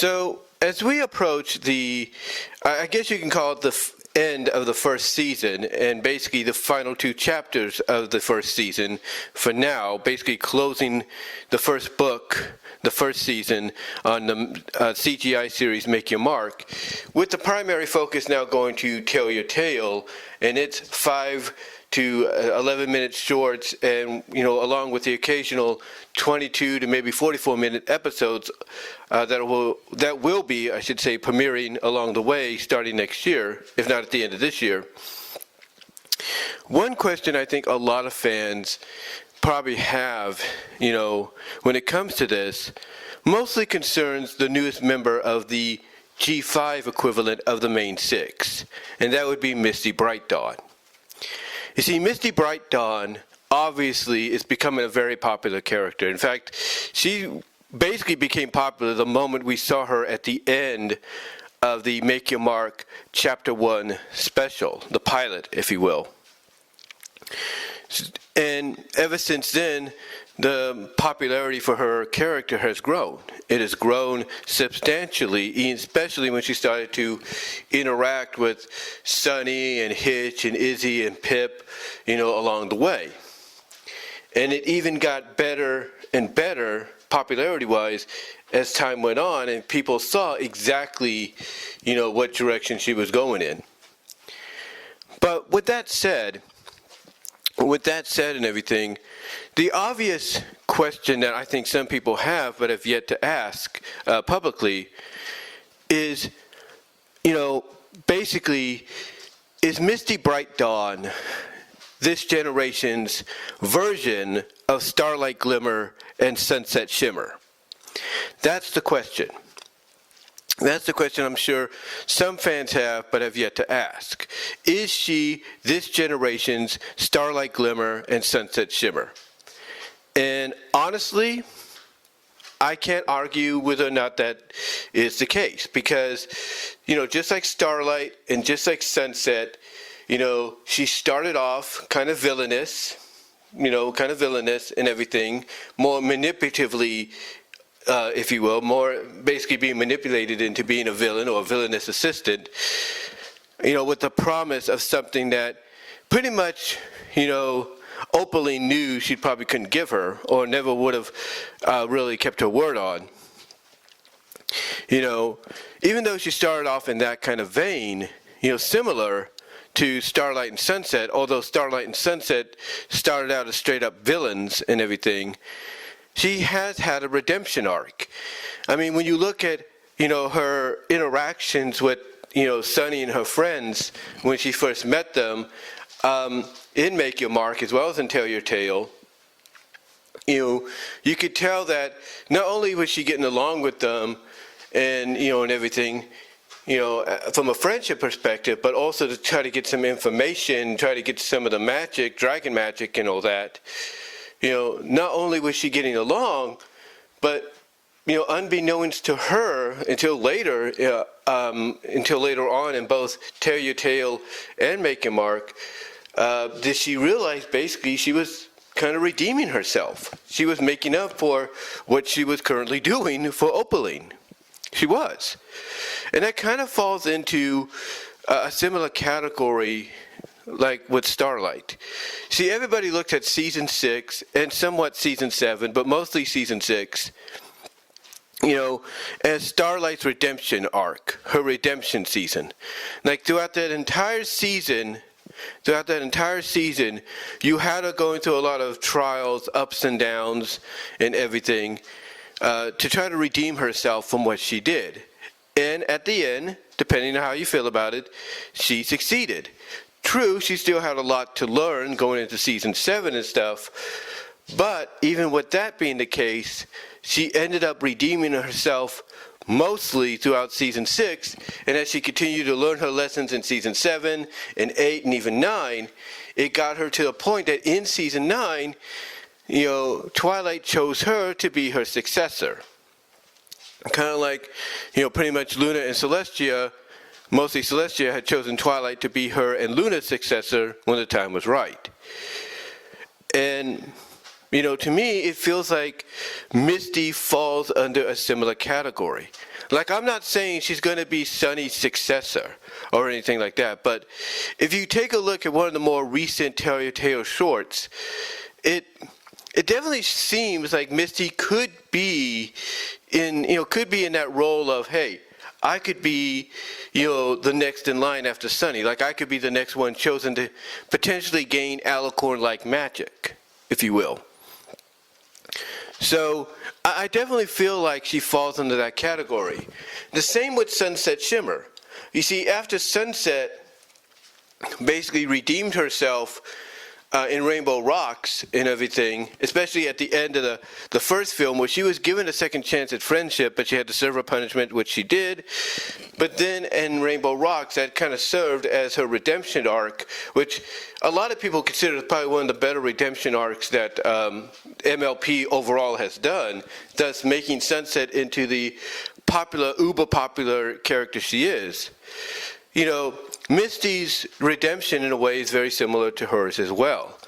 So as we approach I guess you can call it the end of the first season, and basically the final two chapters of the first season for now, basically closing the first book, the first season on the CGI series Make Your Mark, with the primary focus now going to Tell Your Tale, and its 5 to 11-minute shorts, and along with the occasional 22 to maybe 44-minute episodes that will be, I should say, premiering along the way starting next year, if not at the end of this year. One question I think a lot of fans probably have, when it comes to this, mostly concerns the newest member of the G5 equivalent of the main six, and that would be Misty Brightdawn. You see, Misty Brightdawn obviously is becoming a very popular character. In fact, she basically became popular the moment we saw her at the end of the Make Your Mark Chapter 1 special, the pilot, if you will. And ever since then, the popularity for her character has grown. It has grown substantially, especially when she started to interact with Sunny and Hitch and Izzy and Pip, along the way. And it even got better and better, popularity-wise, as time went on, and people saw exactly, what direction she was going in. But with that said and everything, the obvious question that I think some people have but have yet to ask publicly is, basically, is Misty Brightdawn this generation's version of Starlight Glimmer and Sunset Shimmer? That's the question. That's the question I'm sure some fans have but have yet to ask. Is she this generation's Starlight Glimmer and Sunset Shimmer? And honestly, I can't argue whether or not that is the case, because, just like Starlight and just like Sunset, she started off kind of villainous and everything, more manipulatively, if you will, more basically being manipulated into being a villain or a villainous assistant, with the promise of something that pretty much, Opaline knew she probably couldn't give her, or never would have really kept her word on. Even though she started off in that kind of vein, similar to Starlight and Sunset, although Starlight and Sunset started out as straight up villains and everything, she has had a redemption arc. I mean, when you look at, her interactions with, Sunny and her friends when she first met them, in Make Your Mark as well as in Tell Your Tale, you could tell that not only was she getting along with them and, and everything, from a friendship perspective, but also to try to get some information, try to get some of the magic, dragon magic and all that. Not only was she getting along, but, unbeknownst to her until later on in both Tell Your Tale and Make Your Mark, did she realize basically she was kind of redeeming herself. She was making up for what she was currently doing for Opaline. She was. And that kind of falls into a similar category like with Starlight. See, everybody looks at Season 6 and somewhat Season 7, but mostly Season 6, as Starlight's redemption arc, her redemption season. Like throughout that entire season, you had her going through a lot of trials, ups and downs, and everything, to try to redeem herself from what she did. And at the end, depending on how you feel about it, she succeeded. True, she still had a lot to learn going into Season 7 and stuff, but even with that being the case, she ended up redeeming herself mostly throughout Season 6, and as she continued to learn her lessons in Season 7 and 8 and even 9, it got her to the point that in Season 9, Twilight chose her to be her successor. Kind of like, pretty much Luna and Celestia, mostly Celestia had chosen Twilight to be her and Luna's successor when the time was right. And, to me, it feels like Misty falls under a similar category. Like, I'm not saying she's going to be Sunny's successor or anything like that, but if you take a look at one of the more recent Telltale shorts, it definitely seems like Misty could be in that role of, hey, I could be, the next in line after Sunny. Like, I could be the next one chosen to potentially gain alicorn-like magic, if you will. So I definitely feel like she falls into that category. The same with Sunset Shimmer. You see, after Sunset basically redeemed herself in Rainbow Rocks and everything, especially at the end of the first film, where she was given a second chance at friendship, but she had to serve her punishment, which she did. But then in Rainbow Rocks, that kind of served as her redemption arc, which a lot of people consider probably one of the better redemption arcs that MLP overall has done, thus making Sunset into the uber popular character she is. Misty's redemption, in a way, is very similar to hers as well.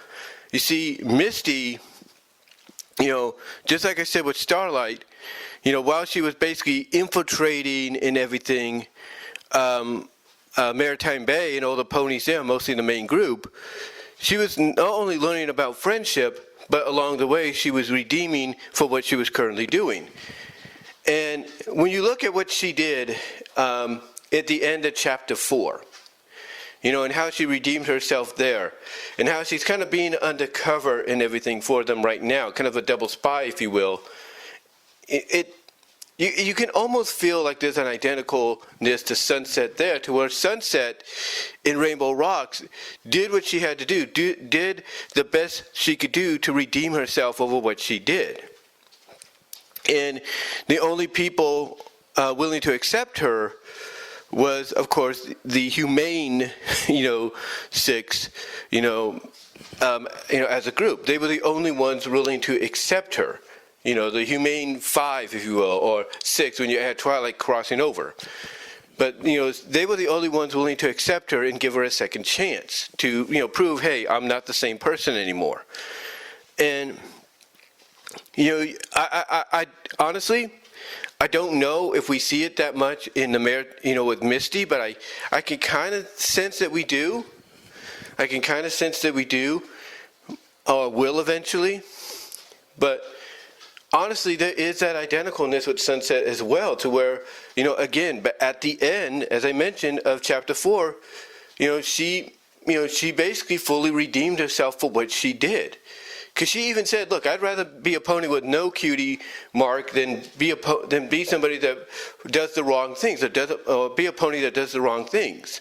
You see, Misty, just like I said with Starlight, while she was basically infiltrating and everything, Maritime Bay and all the ponies there, mostly the main group, she was not only learning about friendship, but along the way, she was redeeming for what she was currently doing. And when you look at what she did at the end of Chapter 4, and how she redeemed herself there, and how she's kind of being undercover and everything for them right now, kind of a double spy, if you will. You can almost feel like there's an identicalness to Sunset there, to where Sunset in Rainbow Rocks did what she had to do, did the best she could do to redeem herself over what she did. And the only people willing to accept her was, of course, the humane, six, as a group. They were the only ones willing to accept her. The humane 5, if you will, or 6 when you add Twilight crossing over. But, they were the only ones willing to accept her and give her a second chance to, prove, hey, I'm not the same person anymore. And, I honestly, I don't know if we see it that much in the with Misty, but I can kind of sense that we do. I can kind of sense that we do, or will eventually. But honestly, there is that identicalness with Sunset as well, to where, again, but at the end, as I mentioned, of Chapter 4, she basically fully redeemed herself for what she did. Because she even said, look, I'd rather be a pony with no cutie mark than be somebody that does the wrong things, or be a pony that does the wrong things.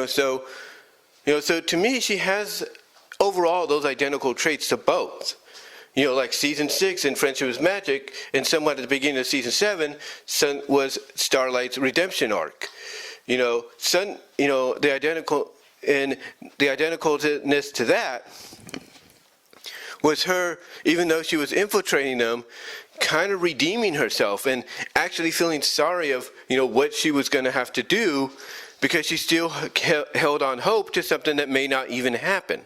So to me, she has overall those identical traits to both. Like Season 6 in Friendship is Magic, and somewhat at the beginning of Season 7 was Starlight's redemption arc. The identicalness to that was her, even though she was infiltrating them, kind of redeeming herself and actually feeling sorry of, what she was going to have to do, because she still held on hope to something that may not even happen,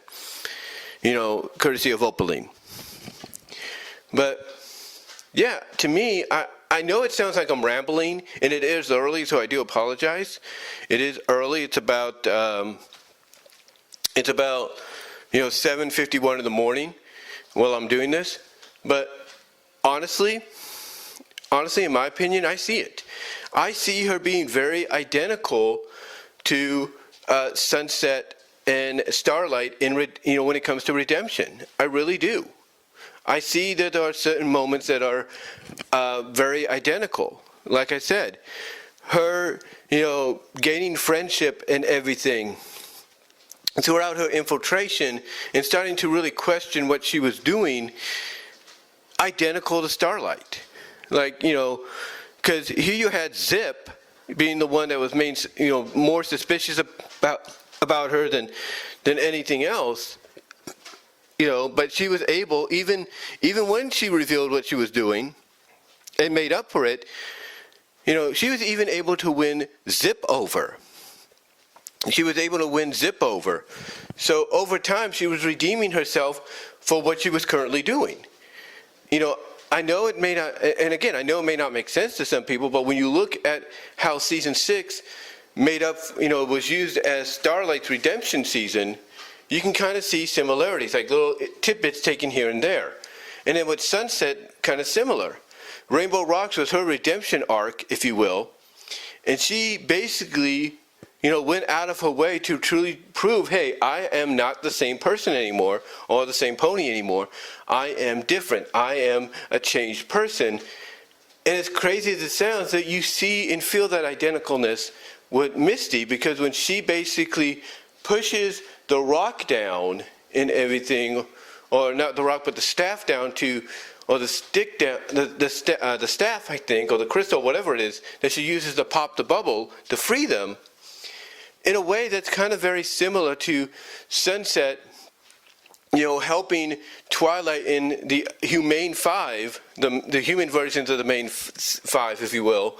courtesy of Opaline. But, yeah, to me, I know it sounds like I'm rambling, and it is early, so I do apologize. It is early. It's about 7:51 in the morning while I'm doing this. But honestly, in my opinion, I see it. I see her being very identical to Sunset and Starlight when it comes to redemption. I really do. I see that there are certain moments that are very identical. Like I said, her, gaining friendship and everything throughout her infiltration and starting to really question what she was doing, identical to Starlight. Like, because here you had Zip being the one that was more suspicious about her than anything else. But she was able, even when she revealed what she was doing and made up for it, she was even able to win Zip over. She was able to win Zip over. So over time, she was redeeming herself for what she was currently doing. I know it may not, and again, I know it may not make sense to some people, but when you look at how season 6 made up, was used as Starlight's redemption season, you can kind of see similarities, like little tidbits taken here and there. And then with Sunset, kind of similar. Rainbow Rocks was her redemption arc, if you will, and she basically, went out of her way to truly prove, hey, I am not the same person anymore, or the same pony anymore. I am different. I am a changed person. And as crazy as it sounds, that you see and feel that identicalness with Misty, because when she basically pushes the rock down and everything, or not the rock, but the staff down or the stick down, the staff, I think, or the crystal, whatever it is, that she uses to pop the bubble to free them, in a way that's kind of very similar to Sunset, helping Twilight in the Humane Five, the human versions of the main five, if you will,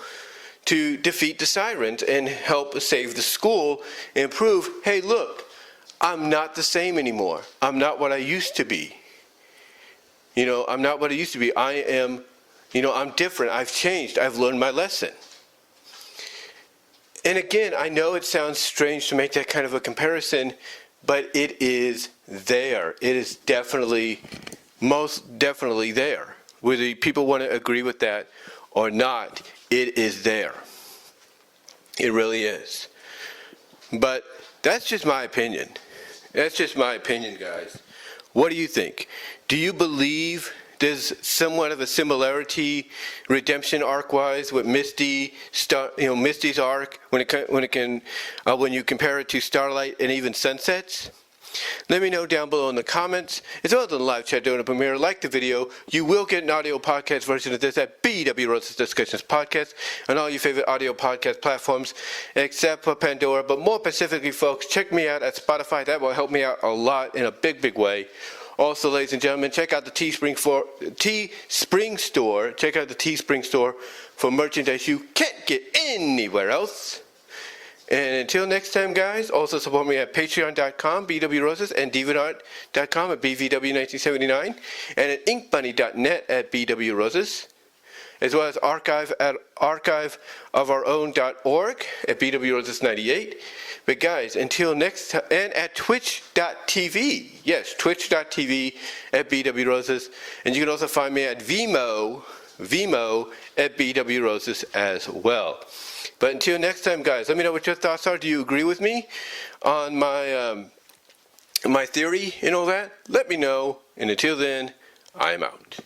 to defeat the Sirens and help save the school and prove, hey, look, I'm not the same anymore. I'm not what I used to be. I'm not what I used to be. I am, I'm different. I've changed. I've learned my lesson. And again, I know it sounds strange to make that kind of a comparison, but it is there. It is definitely, most definitely there. Whether people want to agree with that or not, it is there. It really is. But that's just my opinion. That's just my opinion, guys. What do you think? Do you believe there's somewhat of a similarity, redemption arc-wise, with Misty, Misty's arc when you compare it to Starlight and even Sunset's? Let me know down below in the comments, as well as in the live chat during the premiere. Like the video. You will get an audio podcast version of this at BW Rose's Discussions Podcast on all your favorite audio podcast platforms, except for Pandora. But more specifically, folks, check me out at Spotify. That will help me out a lot in a big, big way. Also, ladies and gentlemen, check out the Teespring store. Check out the Teespring store for merchandise you can't get anywhere else. And until next time, guys, also support me at patreon.com, bwroses, and deviantart.com at bvw1979, and at inkbunny.net at bwroses, as well as archiveofourown.org at bwroses98. But guys, until next time, and at twitch.tv, yes, twitch.tv at bwroses, and you can also find me at VENMO at bwroses as well. But until next time, guys, let me know what your thoughts are. Do you agree with me on my my theory and all that? Let me know. And until then, I am out.